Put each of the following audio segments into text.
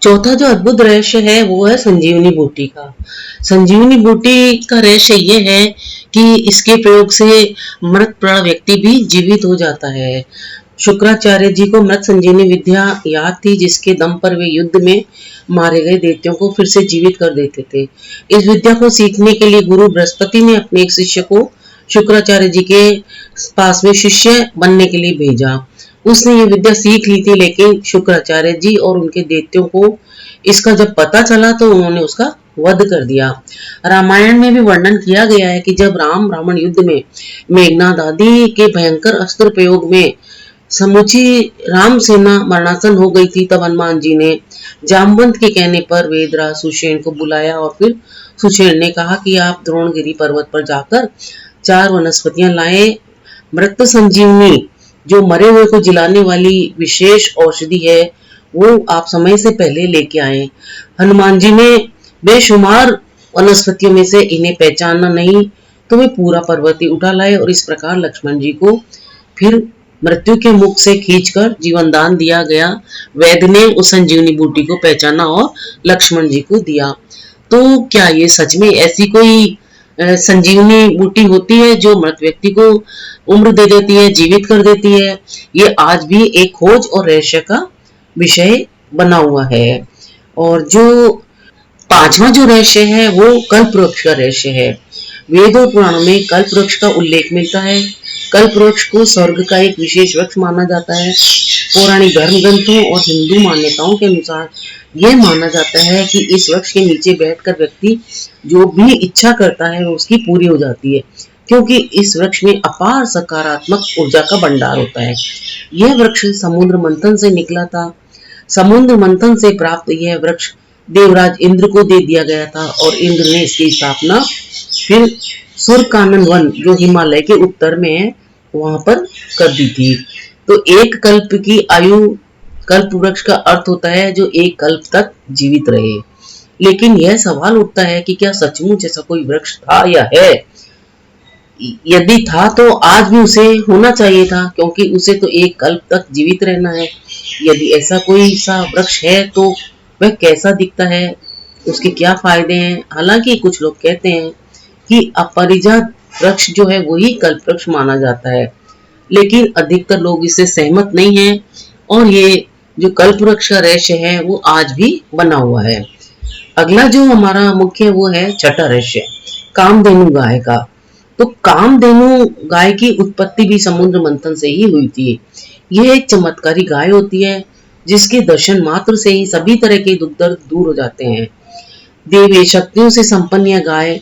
चौथा जो अद्भुत रहस्य है वो है संजीवनी बूटी का। संजीवनी बूटी का रहस्य ये है कि इसके प्रयोग से मृत पड़ा व्यक्ति भी जीवित हो जाता है। शुक्राचार्य जी को मृत संजीवनी विद्या याद थी, जिसके दम पर वे युद्ध में मारे गए दैत्यों को फिर से जीवित कर देते थे। इस विद्या को सीखने के लिए गुरु बृहस्पति ने अपने एक शिष्य को शुक्राचार्य जी के पास में शिष्य बनने के लिए भेजा। उसने ये विद्या सीख ली थी, लेकिन शुक्राचार्य जी और उनके दैत्यों को इसका जब पता चला तो उन्होंने उसका वध कर दिया। रामायण में भी वर्णन किया गया है कि जब राम रावण युद्ध में मेघनाद आदि के भयंकर अस्त्र प्रयोग में समूची राम सेना मरणासन हो गई थी, तब हनुमान जी ने जामवंत के कहने पर वेदराज सुषेण को बुलाया और फिर सुषेण ने कहा कि आप द्रोणगिरी पर्वत पर जाकर 4 वनस्पतियां लाए। मृत संजीवनी जो मरे हुए को जिलाने वाली विशेष औषधि है वो आप समय से पहले लेके आए। हनुमान जी ने बेशुमार वनस्पतियों में से इन्हें पहचाना नहीं तो वे पूरा पर्वत ही उठा लाए और इस प्रकार लक्ष्मण जी को फिर मृत्यु के मुख से खींचकर जीवन दान दिया गया। वैद्य ने उस संजीवनी बूटी को पहचाना और लक्ष्मण जी को दिया। तो क्या ये सच में ऐसी कोई संजीवनी बूटी होती है जो मृत व्यक्ति को उम्र दे देती है, जीवित कर देती है? ये आज भी एक खोज और रहस्य का विषय बना हुआ है। और जो पांचवा जो रहस्य है वो कल्प वृक्ष का रहस्य है। वेद और पुराणों में कल्प वृक्ष का उल्लेख मिलता है। कल्प वृक्ष को स्वर्ग का एक विशेष वृक्ष माना जाता है। पौराणिक धर्म ग्रंथों और हिंदू मान्यताओं के अनुसार यह माना जाता है कि इस वृक्ष के नीचे बैठकर व्यक्ति जो भी इच्छा करता है वो उसकी पूरी हो जाती है, क्योंकि इस वृक्ष में अपार सकारात्मक ऊर्जा का भंडार होता है। यह वृक्ष समुद्र मंथन से निकला था। समुद्र मंथन से प्राप्त यह वृक्ष देवराज इंद्र को दे दिया गया था और इंद्र ने इसकी स्थापना फिर सुरकानन वन जो हिमालय के उत्तर में है वहां पर कर दी थी। तो एक कल्प की आयु, कल्प वृक्ष का अर्थ होता है जो एक कल्प तक जीवित रहे। लेकिन यह सवाल उठता है कि क्या सचमुच ऐसा कोई वृक्ष था या है? यदि था तो आज भी उसे होना चाहिए था, क्योंकि उसे तो एक कल्प तक जीवित रहना है। यदि ऐसा कोई सा वृक्ष है तो वह कैसा दिखता है, उसके क्या फायदे हैं? हालांकि कुछ लोग कहते हैं कि अपरिजात वृक्ष जो है वही कल्प वृक्ष माना जाता है, लेकिन अधिकतर लोग इससे सहमत नहीं हैं और ये जो कल्प वृक्ष का रहस्य है वो आज भी बना हुआ है। अगला जो हमारा मुख्य वो है छठा रहस्य, कामधेनु गाय का। तो कामधेनु गाय की उत्पत्ति भी समुद्र मंथन से ही हुई थी। यह एक चमत्कारी गाय होती है जिसके दर्शन मात्र से ही सभी तरह के दुख दर्द दूर हो जाते हैं। देवी शक्तियों से संपन्न यह गाय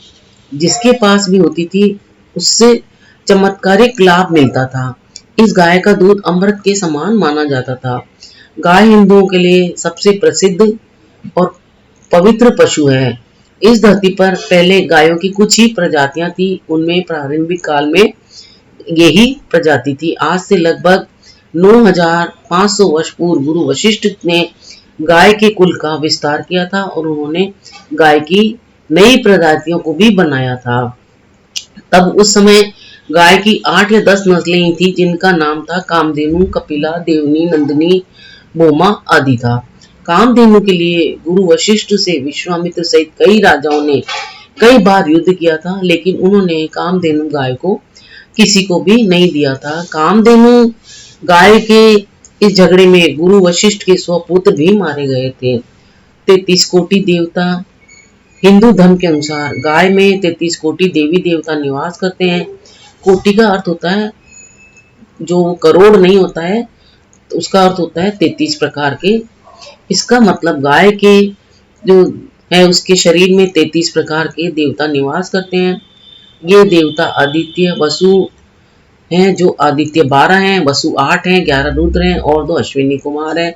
जिसके पास भी होती थी उससे चमत्कारिक लाभ मिलता था। इस गाय का दूध अमृत के समान माना जाता था। गाय हिंदुओं के लिए सबसे प्रसिद्ध और पवित्र पशु है। इस धरती पर पहले गायों की कुछ ही प्रजातियां थी, उनमें प्रारंभिक काल में यही प्रजाति थी। आज से लगभग 9500 वर्ष पूर्व गुरु वशिष्ठ ने गाय के कुल का विस्तार किया था और उन्होंने गाय की नई प्रजातियों को भी बनाया था। तब उस समय गाय की 8 या 10 नस्लें ही थी, जिनका नाम था कामधेनु, कपिला, देवनी, नंदिनी, बोमा आदि था। कामधेनु के लिए गुरु वशिष्ठ से विश्वामित्र सहित कई राजाओं ने कई बार युद्ध किया था, लेकिन उन्होंने कामधेनु गाय को किसी को भी नहीं दिया था। कामधेनु गाय के इस झगड़े में गुरु वशिष्ठ के 100 पुत्र भी मारे गए थे। 33 कोटि देवता, हिंदू धर्म के अनुसार गाय में 33 कोटि देवी देवता निवास करते हैं। कोटि का अर्थ होता है जो करोड़ नहीं होता है, तो उसका अर्थ होता है 33 प्रकार के। इसका मतलब गाय के जो है उसके शरीर में 33 प्रकार के देवता निवास करते हैं। ये देवता आदित्य, वसु हैं जो आदित्य 12 हैं, वसु 8 हैं, 11 रुद्र हैं और 2 अश्विनी कुमार हैं।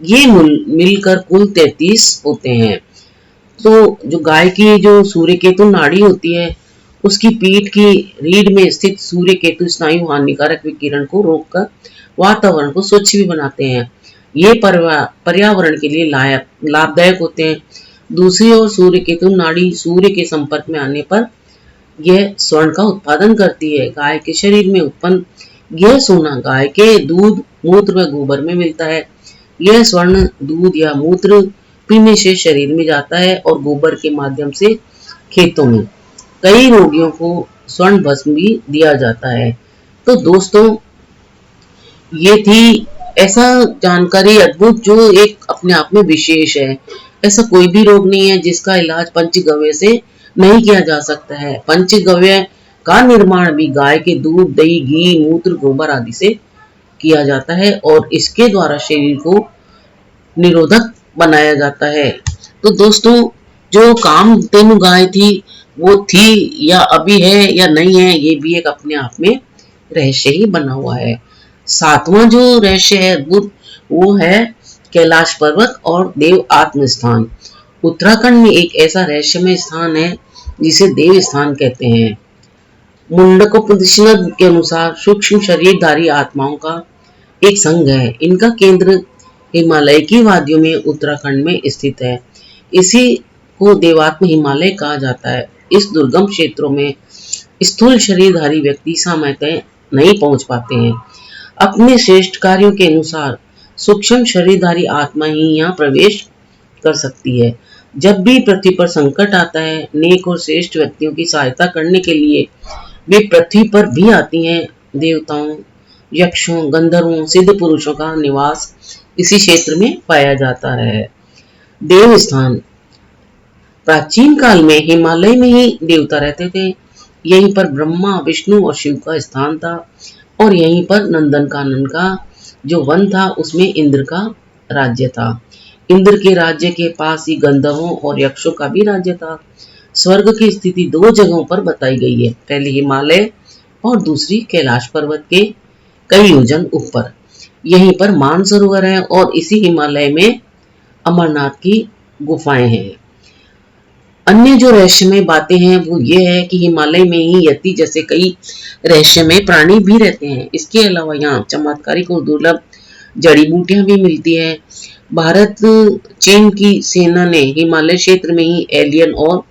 ये मिलकर कुल 33 होते हैं। तो जो गाय की जो सूर्य केतु नाड़ी होती है उसकी पीठ की रीढ़ में स्थित सूर्य केतु स्नायु हानिकारक विकिरण को रोककर वातावरण को स्वच्छ भी बनाते हैं। ये पर्यावरण के लिए लाभदायक होते हैं। दूसरी ओर सूर्य केतु नाड़ी सूर्य के संपर्क में आने पर यह स्वर्ण का उत्पादन करती है। गाय के शरीर में उत्पन्न यह सोना गाय के दूध, मूत्र व गोबर में मिलता है। यह स्वर्ण दूध या मूत्र पीने से शरीर में जाता है और गोबर के माध्यम से खेतों में। कई रोगियों को स्वर्ण भस्म भी दिया जाता है। तो दोस्तों, ये थी ऐसा जानकारी अद्भुत जो एक अपने आप में विशेष है। ऐसा कोई भी रोग नहीं है जिसका इलाज पंचगव्य से नहीं किया जा सकता है। पंचगव्य का निर्माण भी गाय के दूध, दही, घी, मूत्र, गोबर आदि से किया जाता है और इसके द्वारा शरीर को निरोधक बनाया जाता है। तो दोस्तों, जो कामधेनु गाय थी वो थी या अभी है या नहीं है, ये भी एक अपने आप में रहस्य ही बना हुआ है। सातवां जो रहस्य है अद्भुत, वो है कैलाश पर्वत और देव आत्म स्थान। उत्तराखंड में एक ऐसा रहस्यमय स्थान है जिसे देव स्थान कहते हैं। मुंडकोपनिषद के अनुसार सूक्ष्म शरीरधारी आत्माओं का एक संघ है। इनका केंद्र हिमालय की वादियों में उत्तराखंड में स्थित है। इसी को देवात्म हिमालय कहा जाता है। इस दुर्गम क्षेत्रों में स्थूल शरीरधारी व्यक्ति सामान्यतः नहीं पहुंच पाते हैं। अपने श्रेष्ठ कार्यों के अनुसार सूक्ष्म शरीरधारी आत्मा ही यहाँ प्रवेश कर सकती है। जब भी पृथ्वी पर संकट आता है, नेक और श्रेष्ठ व्यक्तियों की सहायता करने के लिए वे पृथ्वी पर भी आती हैं। देवताओं, यक्षों, गंधर्वों, सिद्ध पुरुषों का निवास इसी क्षेत्र में पाया जाता है। देव स्थान। प्राचीन काल में हिमालय में ही देवता रहते थे। यहीं पर ब्रह्मा, विष्णु और शिव का स्थान था और यहीं पर नंदनकानन का जो वन था उसमें इंद्र का राज्य था। इंद्र के राज्य के पास ही गंधर्वों और यक्षों का भी राज्य था। स्वर्ग की स्थिति दो जगहों पर बताई गई है, पहली हिमालय और दूसरी कैलाश पर्वत के कई योजन ऊपर। यहीं पर मानसरोवर है और इसी हिमालय में अमरनाथ की गुफाएं हैं। अन्य जो रहस्यमय बातें हैं वो ये है कि हिमालय में ही यति जैसे कई रहस्यमय प्राणी भी रहते हैं। इसके अलावा यहाँ चमत्कारिक और दुर्लभ जड़ी बूटियां भी मिलती है। भारत चीन की सेना ने हिमालय क्षेत्र में ही एलियन और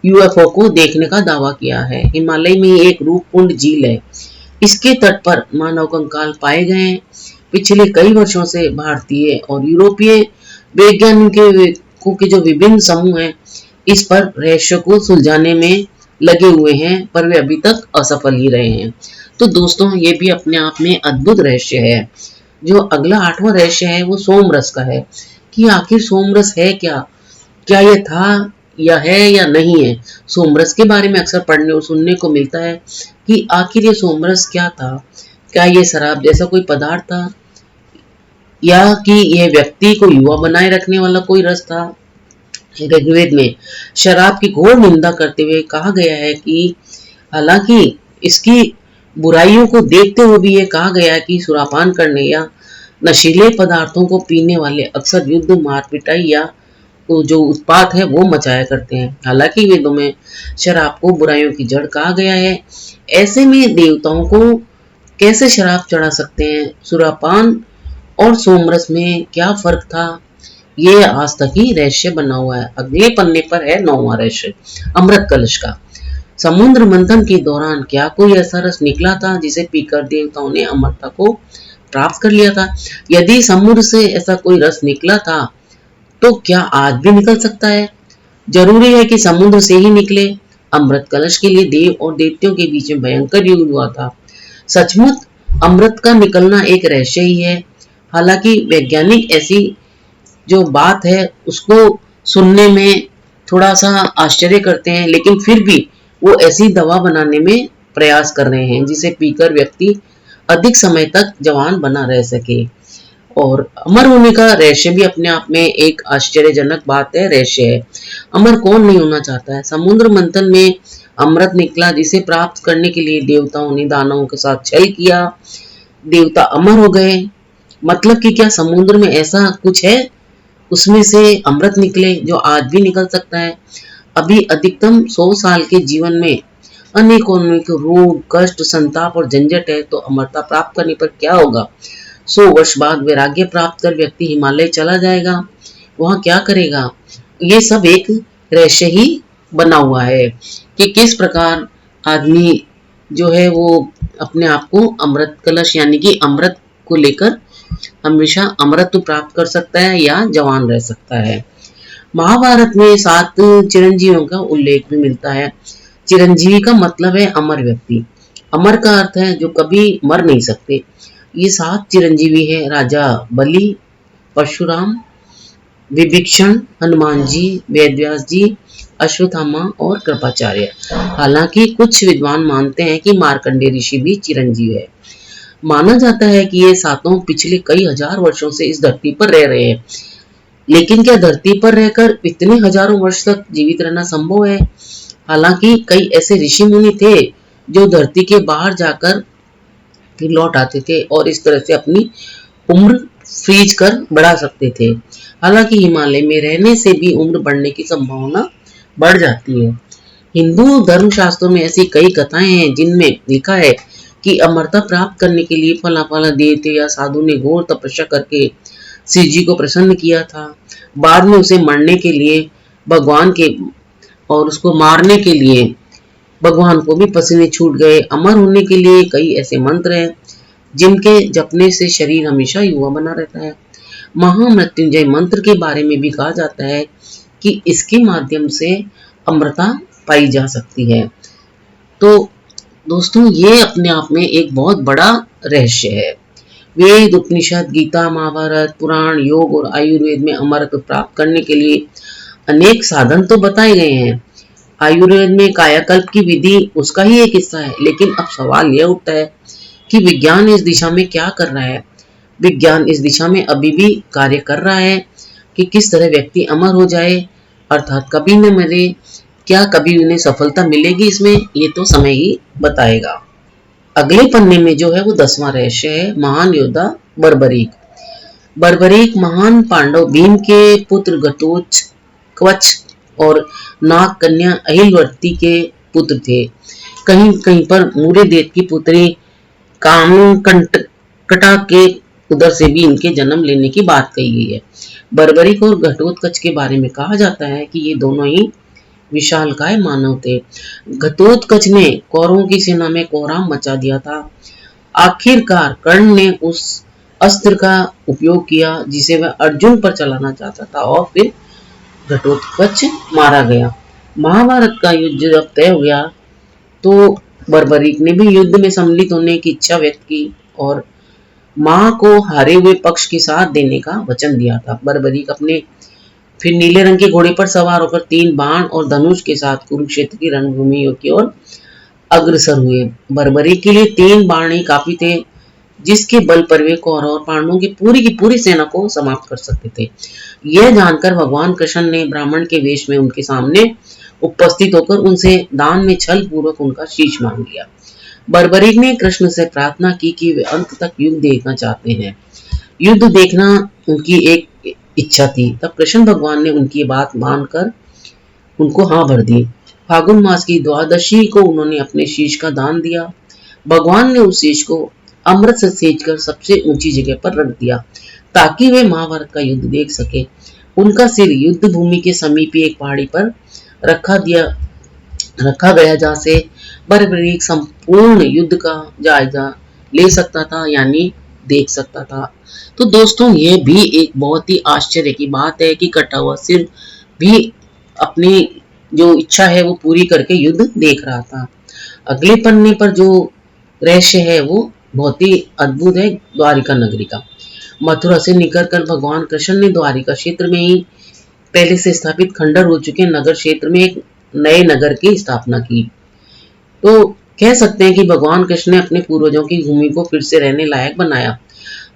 यूएफओ को देखने का दावा किया है। हिमालय में एक रूपकुंड झील है। इसके तट पर मानव कंकाल पाए गए हैं। पिछले कई वर्षों से भारतीय और यूरोपीय वैज्ञानिकों के जो विभिन्न समूह हैं इस पर रहस्य को सुलझाने में लगे हुए हैं, पर वे अभी तक असफल ही रहे हैं। तो दोस्तों, ये भी अपने आप में अद्भुत रहस्य है। जो अगला आठवां रहस्य है वो सोमरस का है कि आखिर सोमरस है क्या, क्या ये था या है या नहीं है। सोमरस के बारे में अक्सर पढ़ने और सुनने को मिलता है कि आखिर ये सोमरस क्या था। क्या ये शराब जैसा कोई पदार्थ था या कि यह व्यक्ति को युवा बनाए रखने वाला कोई रस था। ऋग्वेद में शराब की घोर निंदा करते हुए कहा गया है कि हालांकि इसकी बुराइयों को देखते हुए भी ये कहा गया है कि सुरापान करने या नशीले पदार्थों को पीने वाले अक्सर युद्ध, मार पिटाई या तो जो उत्पात है वो मचाया करते हैं। हालांकि वेदों में शराब को बुराइयों की जड़ कहा गया है। ऐसे में देवताओं को कैसे शराब चढ़ा सकते हैं? सुरापान और सोमरस में क्या फर्क था? ये आज तक ही रहस्य बना हुआ है। अगले पन्ने पर है 9वां रहस्य, अमृत कलश का। समुद्र मंथन के दौरान क्या कोई ऐसा रस निकला था जिसे पीकर देवताओं ने अमरता को प्राप्त कर लिया था? यदि समुद्र से ऐसा कोई रस निकला था तो क्या आज भी निकल सकता है? जरूरी है कि समुद्र से ही निकले? अमृत कलश के लिए देव और देवताओं के बीच में भयंकर युद्ध हुआ था। सचमुच अमृत का निकलना एक रहस्य ही है। हालांकि वैज्ञानिक ऐसी जो बात है उसको सुनने में थोड़ा सा आश्चर्य करते हैं, लेकिन फिर भी वो ऐसी दवा बनाने में प्रयास कर रहे हैं जिसे पीकर व्यक्ति अधिक समय तक जवान बना रह सके। और अमर होने का रहस्य भी अपने आप में एक आश्चर्यजनक बात है, रहस्य है। अमर कौन नहीं होना चाहता है? समुद्र मंथन में अमृत निकला जिसे प्राप्त करने के लिए देवताओं ने दानवों के साथ छल किया। देवता अमर हो गए। मतलब कि क्या समुद्र में ऐसा कुछ है उसमें से अमृत निकले जो आज भी निकल सकता है? अभी अधिकतम 100 साल के जीवन में अनेकों रोग, कष्ट, संताप और झंझट है, तो अमरता प्राप्त करने पर क्या होगा? 100 वर्ष बाद वैराग्य प्राप्त कर व्यक्ति हिमालय चला जाएगा, वहां क्या करेगा? ये सब एक रहस्य ही बना हुआ है कि किस प्रकार आदमी जो है वो अपने आप को अमृत कलश यानी कि अमृत को लेकर हमेशा अमृत प्राप्त कर सकता है या जवान रह सकता है। महाभारत में 7 चिरंजीवियों का उल्लेख भी मिलता है। चिरंजीवी का मतलब है अमर व्यक्ति। अमर का अर्थ है जो कभी मर नहीं सकते। ये 7 चिरंजीवी है राजा बलि, परशुराम, विभीषण, हनुमान जी, वेदव्यास जी, अश्वत्थामा और कृपाचार्य। हालांकि कुछ विद्वान मानते हैं कि मार्कंडेय ऋषि भी चिरंजीव है। माना जाता है कि ये सातों पिछले कई हजार वर्षों से इस धरती पर रह रहे हैं। लेकिन क्या धरती पर रहकर इतने हजारों वर्ष तक जीवित रहना संभव है? हालांकि कई ऐसे ऋषि मुनि थे जो धरती के बाहर जाकर फिर लौट आते थे और इस तरह से अपनी उम्र फ्रीज कर बढ़ा सकते थे। हालांकि हिमालय में रहने से भी उम्र बढ़ने की संभावना बढ़ जाती है। हिंदू धर्म शास्त्रों में ऐसी कई कथाएं हैं जिनमें लिखा है कि अमरता प्राप्त करने के लिए फला फला देवते या साधु ने घोर तपस्या करके शिव जी को प्रसन्न किया था। बाद में उसे मरने के लिए भगवान के और उसको मारने के लिए भगवान को भी पसीने छूट गए। अमर होने के लिए कई ऐसे मंत्र हैं जिनके जपने से शरीर हमेशा युवा बना रहता है। महामृत्युंजय मंत्र के बारे में भी कहा जाता है कि इसके माध्यम से अमरता पाई जा सकती है। तो दोस्तों, ये अपने आप में एक बहुत बड़ा रहस्य है। वेद, उपनिषद, गीता, महाभारत, पुराण, योग और आयुर्वेद में अमरत्व प्राप्त करने के लिए अनेक साधन तो बताए गए हैं। आयुर्वेद में कायाकल्प की विधि उसका ही एक हिस्सा है। लेकिन अब सवाल यह उठता है कि विज्ञान इस दिशा में क्या कर रहा है? विज्ञान इस दिशा में अभी भी कार्य कर रहा है कि किस तरह व्यक्ति अमर हो जाए, अर्थात कभी न मरे। क्या कभी उन्हें सफलता मिलेगी इसमें? ये तो समय ही बताएगा। अगले पन्ने में जो है वो 10वां रहस्य है, महान योद्धा बर्बरीक। बर्बरीक महान पांडव भीम के पुत्र घटोत्कच कवच और नाग कन्या अहिलवती के पुत्र थे। कहीं कहीं पर मूर्यदेव की पुत्री कामकंटका के उधर से भी इनके जन्म लेने की बात कही गई है। बर्बरीक और घटोत्कच के बारे में कहा जाता है कि ये दोनों ही विशालकाय मानव थे। घटोत्कच ने कौरवों की सेना में कोहराम मचा दिया था। आखिरकार कर्ण ने उस अस्त्र का उपयोग किया जिसे वह अर्जुन पर चलाना चाहता था और फिर घटोत्कच मारा गया। महाभारत का युद्ध जब तय हो गया तो बर्बरीक ने भी युद्ध में सम्मिलित होने की इच्छा व्यक्त की और मां को हारे हुए पक्ष के साथ देने का वचन दिया था। बर्बरीक अपने फिर नीले रंग के घोड़े पर सवार होकर 3 बाण और धनुष के साथ कुरुक्षेत्र की रणभूमि की ओर अग्रसर हुए। बर्बरीक के लिए 3 बाण ही काफी थे जिसके बल पर वे कौरव और पांडवों की पूरी सेना को समाप्त कर सकते थे। यह जानकर भगवान कृष्ण ने ब्राह्मण के वेश में उनके सामने उपस्थित होकर उनसे दान में छल पूर्वक उनका शीश मांग लिया। बर्बरीक ने कृष्ण से प्रार्थना की कि वे अंत तक युद्ध देखना चाहते हैं। युद्ध देखना उनकी एक इच्छा थी। तब कृष्ण भगवान ने उनकी बात मानकर उनको हाँ भर दी। फागुन मास की द्वादशी को उन्होंने अपने शीश का दान दिया। भगवान ने उस शीश को अमृत से सेंचकर सबसे ऊंची जगह पर रख दिया ताकि वे महाभारत का युद्ध देख सके। उनका सिर युद्ध भूमि के समीप एक पहाड़ी पर रखा गया जहाँ से बर्बरीक संपूर्ण युद्ध का जायजा ले सकता था, यानी देख सकता था। तो दोस्तों, ये भी एक बहुत ही आश्चर्य की बात है कि कटा हुआ सिर भी अपनी जो इच्छा है वो पूरी करके युद्ध देख रहा था। अगले पन्ने पर जो रहस्य है वो बहुत ही अद्भुत है, द्वारिका नगरी का। मथुरा से निकलकर भगवान कृष्ण ने द्वारिका क्षेत्र में ही पहले से स्थापित खंडर हो चुके नगर क्षेत्र में एक नए नगर की स्थापना की। तो कह सकते हैं कि भगवान कृष्ण ने अपने पूर्वजों की भूमि को फिर से रहने लायक बनाया।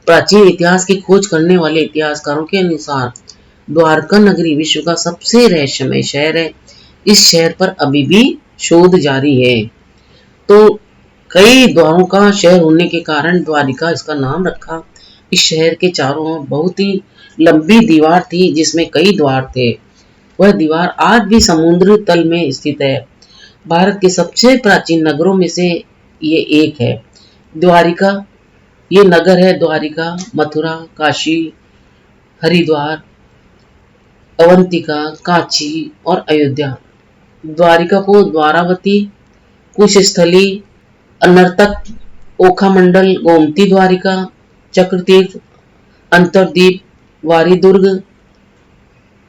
प्राचीन इतिहास की खोज करने वाले इतिहासकारों के अनुसार द्वारका नगरी विश्व का सबसे रहस्यमय शहर है। इस शहर पर अभी भी शोध जारी है। तो कई द्वारों का शहर होने के कारण द्वारिका इसका नाम रखा। इस शहर के चारों ओर बहुत ही लंबी दीवार थी जिसमें कई द्वार थे। वह दीवार आज भी समुद्र तल में स्थित है। भारत के सबसे प्राचीन नगरों में से ये एक है। द्वारिका, ये नगर है द्वारिका, मथुरा, काशी, हरिद्वार, अवंतिका, कांची और अयोध्या। द्वारिका को द्वारावती, कुशस्थली, अनर्तक, ओखा मंडल, गोमती द्वारिका, चक्रतीर्थ, अंतरदीप, वारी दुर्ग,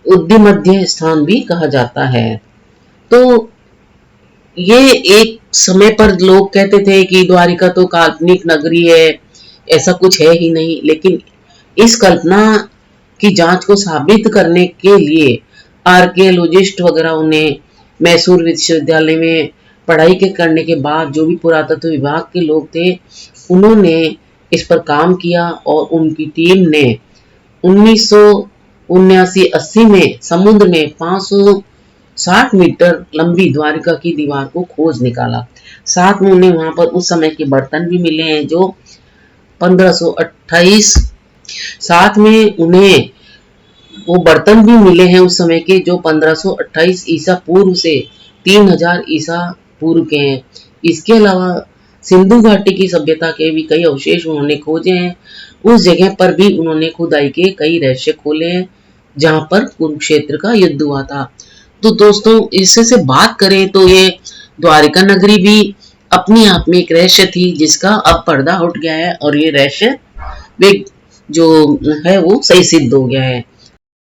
उद्धिमध्य स्थान भी कहा जाता है। तो ये एक समय पर लोग कहते थे कि द्वारिका तो काल्पनिक नगरी है, ऐसा कुछ है ही नहीं, लेकिन इस कल्पना की जांच को साबित करने के लिए आर्कियोलॉजिस्ट वगैरह ने मैसूर विश्वविद्यालय में पढ़ाई करने के बाद जो भी पुरातत्व विभाग के लोग थे उन्होंने इस पर काम किया और उनकी टीम ने 1979-80 में समुद्र में 560 मीटर लंबी द्वारिका की दीवार को खोज निकाला। साथ में उन्हें वहां पर उस समय के बर्तन भी मिले हैं जो 1528, साथ में उन्हें वो बर्तन भी मिले हैं उस समय के जो 1528 ईसा पूर्व से 3000 ईसा पूर्व के हैं। इसके अलावा सिंधु घाटी की सभ्यता के भी कई अवशेष उन्होंने खोजे हैं। उस जगह पर भी उन्होंने खुदाई के कई रहस्य खोले हैं जहां पर कुरुक्षेत्र का युद्ध हुआ था। तो दोस्तों इससे से बात करें तो ये द्वारिका नगरी भी अपनी आप में एक रहस्य थी जिसका अब पर्दा उठ गया है और ये रहस्य वे जो है वो सही सिद्ध हो गया है।